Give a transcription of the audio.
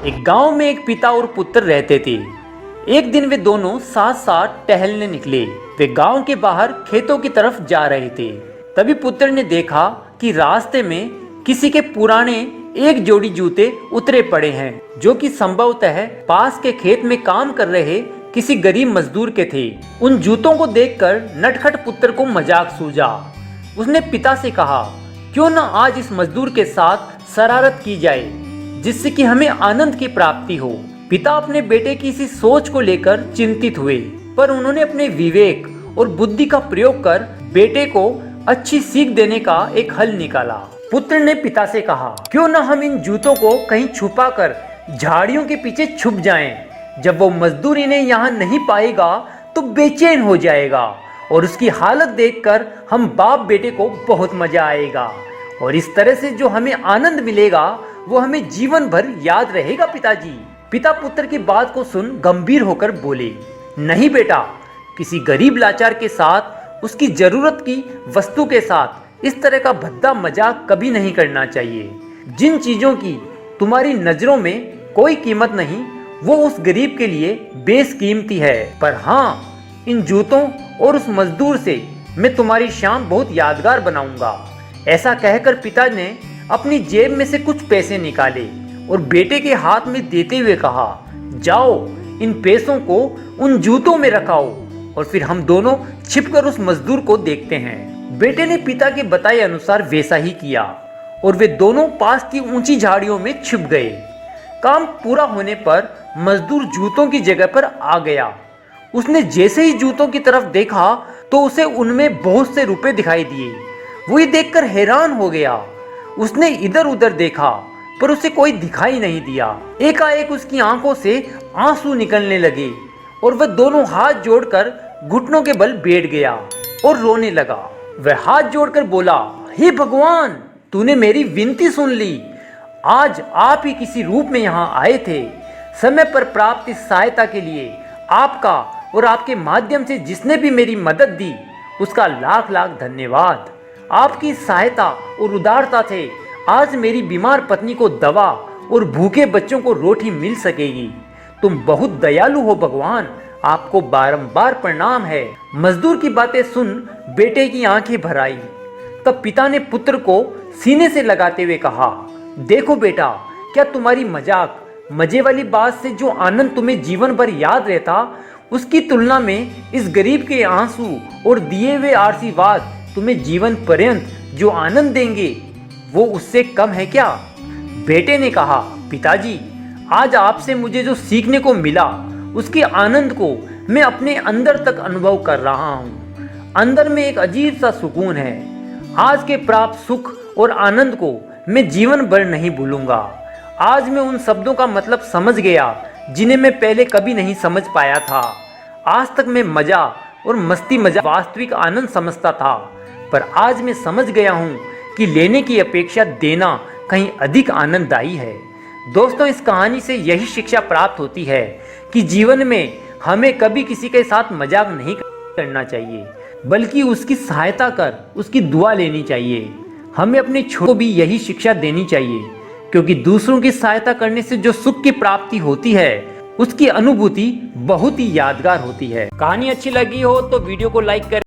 एक गांव में एक पिता और पुत्र रहते थे। एक दिन वे दोनों साथ साथ टहलने निकले। वे गांव के बाहर खेतों की तरफ जा रहे थे। तभी पुत्र ने देखा कि रास्ते में किसी के पुराने एक जोड़ी जूते उतरे पड़े हैं, जो कि संभवतः पास के खेत में काम कर रहे किसी गरीब मजदूर के थे। उन जूतों को देखकर नटखट पुत्र को मजाक सूझा। उसने पिता से कहा, क्यों न आज इस मजदूर के साथ शरारत की जाए, जिससे कि हमें आनंद की प्राप्ति हो। पिता अपने बेटे की इसी सोच को लेकर चिंतित हुए, पर उन्होंने अपने विवेक और बुद्धि का प्रयोग कर बेटे को अच्छी सीख देने का एक हल निकाला। पुत्र ने पिता से कहा, क्यों न हम इन जूतों को कहीं छुपा कर झाड़ियों के पीछे छुप जाएं। जब वो मजदूर इन्हें यहाँ नहीं पाएगा तो बेचैन हो जाएगा, और उसकी हालत देखकर हम बाप बेटे को बहुत मजा आएगा, और इस तरह से जो हमें आनंद मिलेगा वो हमें जीवन भर याद रहेगा। पिताजी। पिता पुत्र की बात को सुन गंभीर होकर बोले, नहीं बेटा, किसी गरीब लाचार के साथ, उसकी जरूरत की वस्तु के साथ इस तरह का भद्दा मजाक कभी नहीं करना चाहिए। जिन चीजों की तुम्हारी नजरों में कोई कीमत नहीं, वो उस गरीब के लिए बेशकीमती है। पर हाँ, इन जूतों और उस मजदूर से मैं तुम्हारी शाम बहुत यादगार बनाऊंगा। ऐसा कहकर पिता ने अपनी जेब में से कुछ पैसे निकाले और बेटे के हाथ में देते हुए कहा, जाओ इन पैसों को उन जूतों में रखाओ, और फिर हम दोनों छिपकर उस मजदूर को देखते हैं। बेटे ने पिता के बताए अनुसार वैसा ही किया, और वे दोनों पास की ऊंची झाड़ियों में छिप गए। काम पूरा होने पर मजदूर जूतों की जगह पर आ गया। उसने जैसे ही जूतों की तरफ देखा तो उसे उनमें बहुत से रुपए दिखाई दिए। वो ये देखकर हैरान हो गया। उसने इधर उधर देखा, पर उसे कोई दिखाई नहीं दिया। एकाएक उसकी आंखों से आंसू निकलने लगे, और वह दोनों हाथ जोड़कर घुटनों के बल बैठ गया और रोने लगा। वह हाथ जोड़कर बोला, हे भगवान, तूने मेरी विनती सुन ली। आज आप ही किसी रूप में यहाँ आए थे। समय पर प्राप्त इस सहायता के लिए आपका और आपके माध्यम से जिसने भी मेरी मदद दी, उसका लाख लाख धन्यवाद। आपकी सहायता और उदारता से आज मेरी बीमार पत्नी को दवा और भूखे बच्चों को रोटी मिल सकेगी। तुम बहुत दयालु हो भगवान, आपको बारंबार प्रणाम है। मजदूर की बातें सुन बेटे की आंखें भर आई। तब पिता ने पुत्र को सीने से लगाते हुए कहा, देखो बेटा, क्या तुम्हारी मजाक मजे वाली बात से जो आनंद तुम्हें जीवन भर याद रहता, उसकी तुलना में इस गरीब के आंसू और दिए हुए आशीर्वाद तुम्हें जीवन पर्यंत जो आनंद देंगे, वो उससे कम है क्या? बेटे ने कहा, पिताजी, आज आपसे मुझे जो सीखने को मिला, उसके आनंद को मैं अपने अंदर तक अनुभव कर रहा हूँ। अंदर में एक अजीब सा सुकून है। आज के प्राप्त सुख और आनंद को मैं जीवन भर नहीं भूलूंगा। आज मैं उन शब्दों का मतलब समझ गया जिन्हें मैं पहले कभी नहीं समझ पाया था। आज तक मैं मजा और मस्ती मजा वास्तविक आनंद समझता था, पर आज मैं समझ गया हूँ कि लेने की अपेक्षा देना कहीं अधिक आनंददायी है। दोस्तों, इस कहानी से यही शिक्षा प्राप्त होती है कि जीवन में हमें कभी किसी के साथ मजाक नहीं करना चाहिए, बल्कि उसकी सहायता कर उसकी दुआ लेनी चाहिए। हमें अपने छोटों को भी यही शिक्षा देनी चाहिए, क्योंकि दूसरों की सहायता करने से जो सुख की प्राप्ति होती है, उसकी अनुभूति बहुत ही यादगार होती है। कहानी अच्छी लगी हो तो वीडियो को लाइक करें।